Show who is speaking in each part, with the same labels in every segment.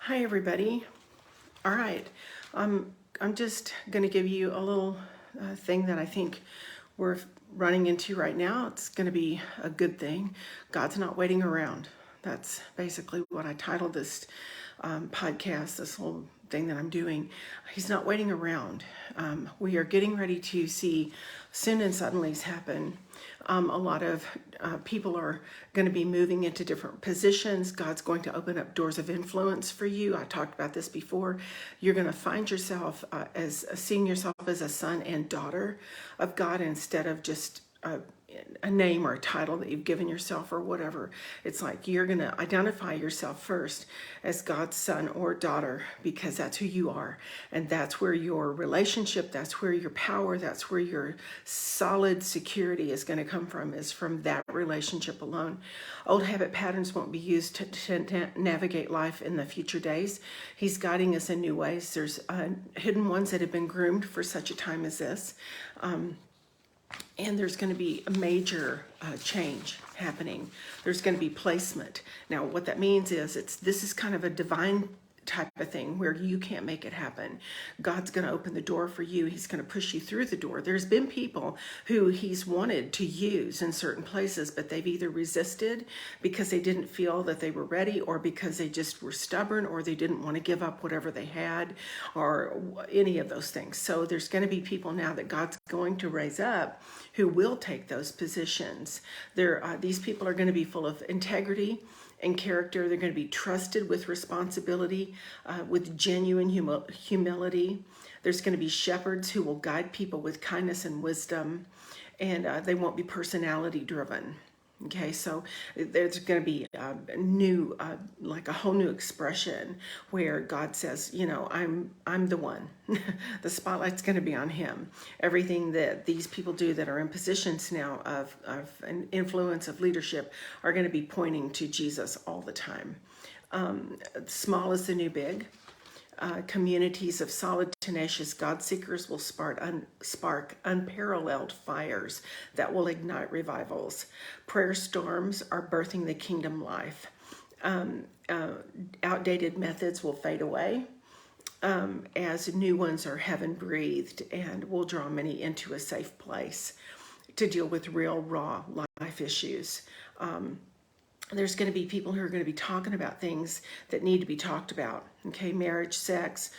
Speaker 1: Hi, everybody. All right. I'm just going to give you a little thing that I think we're running into right now. It's going to be a good thing. God's not waiting around. That's basically what I titled this podcast, this whole thing that I'm doing. He's not waiting around. We are getting ready to see soon and suddenlies happen. A lot of people are going to be moving into different positions. God's going to open up doors of influence for you. I talked about this before. You're going to find yourself as seeing yourself as a son and daughter of God instead of just a name or a title that you've given yourself or whatever. It's like you're going to identify yourself first as God's son or daughter because that's who you are. And that's where your relationship, that's where your power, that's where your solid security is going to come from, is from that relationship alone. Old habit patterns won't be used to navigate life in the future days. He's guiding us in new ways. There's hidden ones that have been groomed for such a time as this. And there's going to be a major change happening. There's going to be placement. Now, what that means is this is kind of a divine type of thing where you can't make it happen. God's going to open the door for you. He's going to push you through the door. There's been people who he's wanted to use in certain places, but they've either resisted because they didn't feel that they were ready, or because they just were stubborn, or they didn't want to give up whatever they had, or any of those things. So there's going to be people now that God's going to raise up who will take those positions. These people are going to be full of integrity and character. They're going to be trusted with responsibility, with genuine humility. There's going to be shepherds who will guide people with kindness and wisdom, and they won't be personality driven. Okay, so there's going to be a new, like a whole new expression where God says, I'm the one. The spotlight's going to be on him. Everything that these people do that are in positions now of an influence, of leadership, are going to be pointing to Jesus all the time. Small is the new big. Communities of solid, tenacious God seekers will spark unparalleled fires that will ignite revivals. Prayer storms are birthing the kingdom life. Outdated methods will fade away as new ones are heaven breathed and will draw many into a safe place to deal with real, raw life issues. There's going to be people who are going to be talking about things that need to be talked about. Okay, marriage, sex,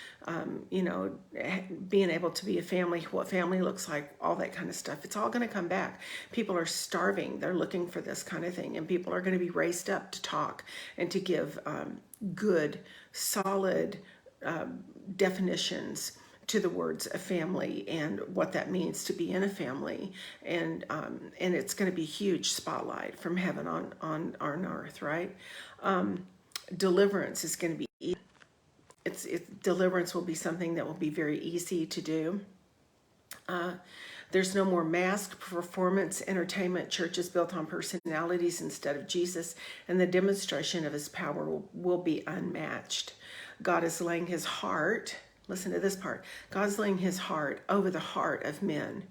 Speaker 1: being able to be a family, what family looks like, all that kind of stuff. It's all going to come back. People are starving. They're looking for this kind of thing. And people are going to be raised up to talk and to give good, solid definitions to the words a family and what that means to be in a family, and it's going to be a huge spotlight from heaven on earth, right? Deliverance is going to be deliverance will be something that will be very easy to do. There's no more masked performance entertainment churches built on personalities instead of Jesus, and the demonstration of his power will be unmatched. God is laying his heart, listen to this part, God's laying his heart over the heart of men.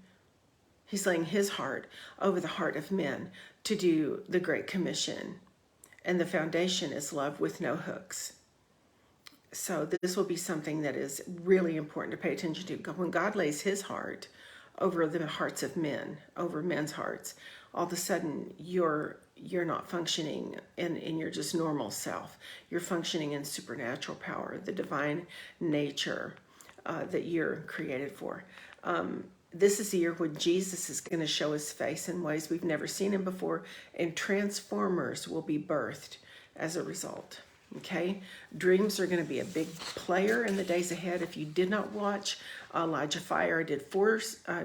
Speaker 1: He's laying his heart over the heart of men to do the Great Commission. And the foundation is love with no hooks. So this will be something that is really important to pay attention to. When God lays his heart over the hearts of men, over men's hearts, all of a sudden you're not functioning in your just normal self. You're functioning in supernatural power, the divine nature that you're created for. This is the year when Jesus is going to show his face in ways we've never seen him before, and transformers will be birthed as a result. Okay, dreams are going to be a big player in the days ahead. If you did not watch Elijah Fire, I did 4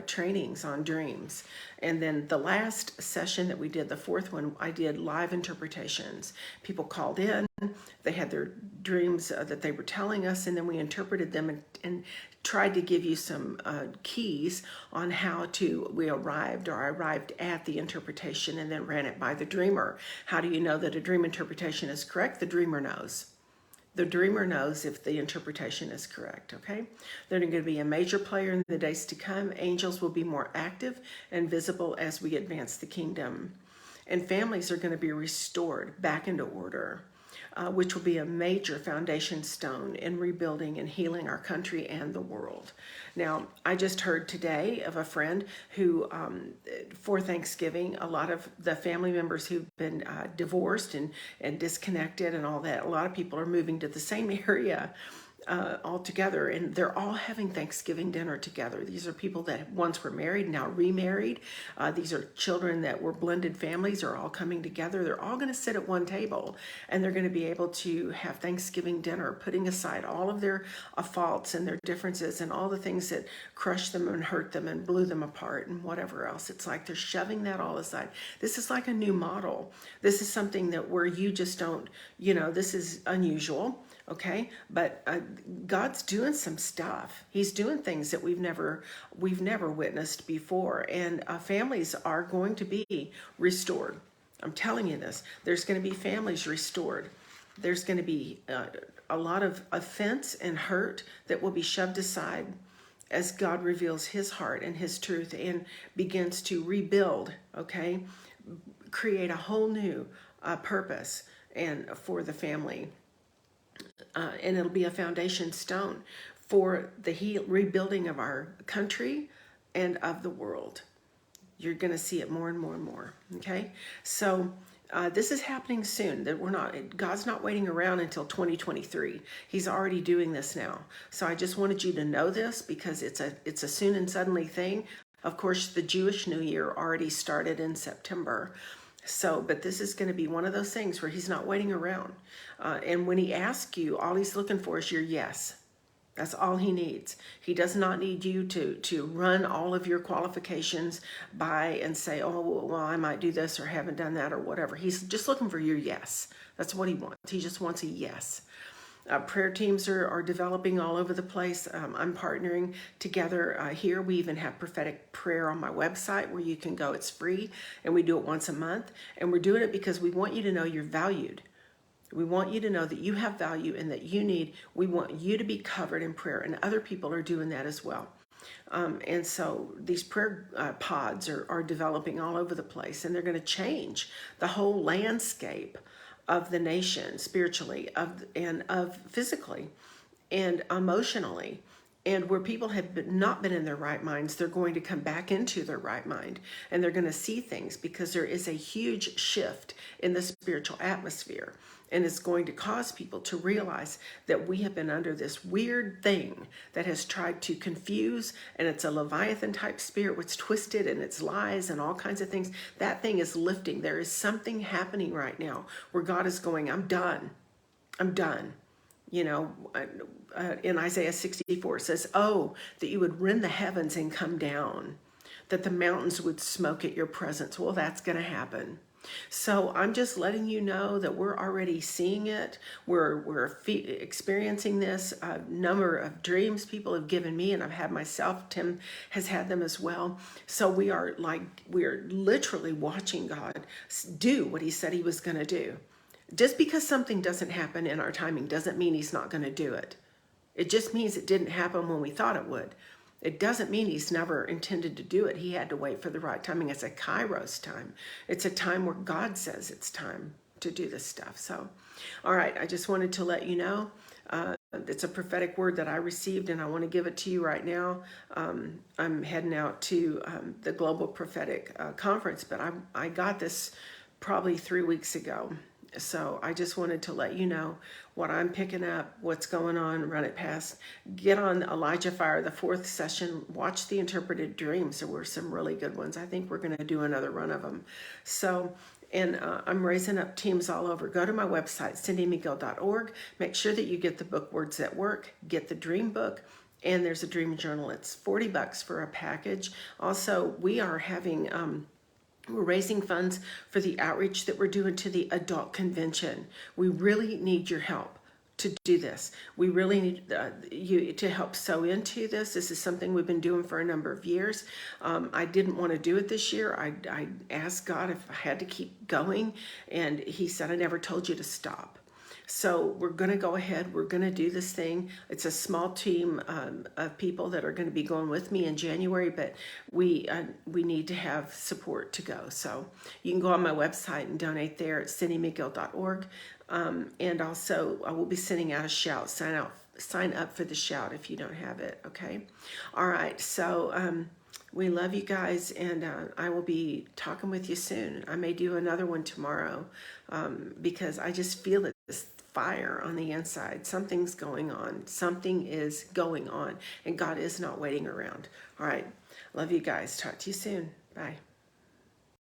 Speaker 1: trainings on dreams. And then the last session that we did, the 4th one, I did live interpretations. People called in, they had their dreams that they were telling us, and then we interpreted them and tried to give you some keys on how I arrived at the interpretation, and then ran it by the dreamer. How do you know that a dream interpretation is correct? The dreamer knows. The dreamer knows if the interpretation is correct, okay? They're going to be a major player in the days to come. Angels will be more active and visible as we advance the kingdom. And families are going to be restored back into order. which will be a major foundation stone in rebuilding and healing our country and the world. Now, I just heard today of a friend who, for Thanksgiving, a lot of the family members who've been divorced and disconnected and all that, a lot of people are moving to the same area all together, and they're all having Thanksgiving dinner together. These are people that once were married, now remarried. These are children that were blended families, are all coming together. They're all going to sit at one table, and they're going to be able to have Thanksgiving dinner, putting aside all of their faults and their differences and all the things that crushed them and hurt them and blew them apart and whatever else. It's like they're shoving that all aside. This is like a new model. This is something that where you just don't, this is unusual. Okay, but God's doing some stuff. He's doing things that we've never witnessed before, and families are going to be restored. I'm telling you this. There's going to be families restored. There's going to be a lot of offense and hurt that will be shoved aside as God reveals his heart and his truth and begins to rebuild, okay? Create a whole new purpose and for the family. And it'll be a foundation stone for the rebuilding of our country and of the world. You're going to see it more and more and more. Okay, so this is happening soon. That God's not waiting around until 2023. He's already doing this now. So I just wanted you to know this because it's a soon and suddenly thing. Of course, the Jewish New Year already started in September. So, but this is going to be one of those things where he's not waiting around. And when he asks you, all he's looking for is your yes. That's all he needs. He does not need you to run all of your qualifications by and say, oh, well, I might do this or haven't done that or whatever. He's just looking for your yes. That's what he wants. He just wants a yes. Prayer teams are developing all over the place. I'm partnering together here. We even have prophetic prayer on my website where you can go. It's free, and we do it once a month. And we're doing it because we want you to know you're valued. We want you to know that you have value and that we want you to be covered in prayer, and other people are doing that as well. And so these prayer pods are developing all over the place, and they're going to change the whole landscape of the nation spiritually, of physically and emotionally. And where people have not been in their right minds, they're going to come back into their right mind, and they're going to see things because there is a huge shift in the spiritual atmosphere. And it's going to cause people to realize that we have been under this weird thing that has tried to confuse, and it's a Leviathan type spirit, which twisted and it's lies and all kinds of things. That thing is lifting. There is something happening right now where God is going, I'm done. I'm done. In Isaiah 64, it says, oh, that you would rend the heavens and come down, that the mountains would smoke at your presence. Well, that's going to happen. So I'm just letting you know that we're already seeing it. We're experiencing this. A number of dreams people have given me, and I've had myself. Tim has had them as well. So we're literally watching God do what he said he was going to do. Just because something doesn't happen in our timing doesn't mean he's not going to do it. It just means it didn't happen when we thought it would. It doesn't mean he's never intended to do it. He had to wait for the right timing. It's a Kairos time. It's a time where God says it's time to do this stuff. So, all right, I just wanted to let you know. It's a prophetic word that I received, and I want to give it to you right now. I'm heading out to the Global Prophetic Conference, but I got this probably 3 weeks ago. So I just wanted to let you know what I'm picking up, what's going on, run it past. Get on Elijah Fire, the 4th session. Watch the interpreted dreams. There were some really good ones. I think we're going to do another run of them. So, and I'm raising up teams all over. Go to my website, cindymcgill.org. Make sure that you get the book Words That Work. Get the dream book. And there's a dream journal. It's $40 for a package. Also, we are having... we're raising funds for the outreach that we're doing to the adult convention. We really need your help to do this. We really need you to help sow into this. This is something we've been doing for a number of years. I didn't want to do it this year. I asked God if I had to keep going, and he said, I never told you to stop. So we're going to go ahead. We're going to do this thing. It's a small team of people that are going to be going with me in January, but we need to have support to go. So you can go on my website and donate there at cindymcgill.org. And also, I will be sending out a shout. Sign up for the shout if you don't have it. Okay. All right. So we love you guys, and I will be talking with you soon. I may do another one tomorrow because I just feel this fire on the inside. Something's going on. Something is going on, and God is not waiting around. All right. Love you guys. Talk to you soon. Bye.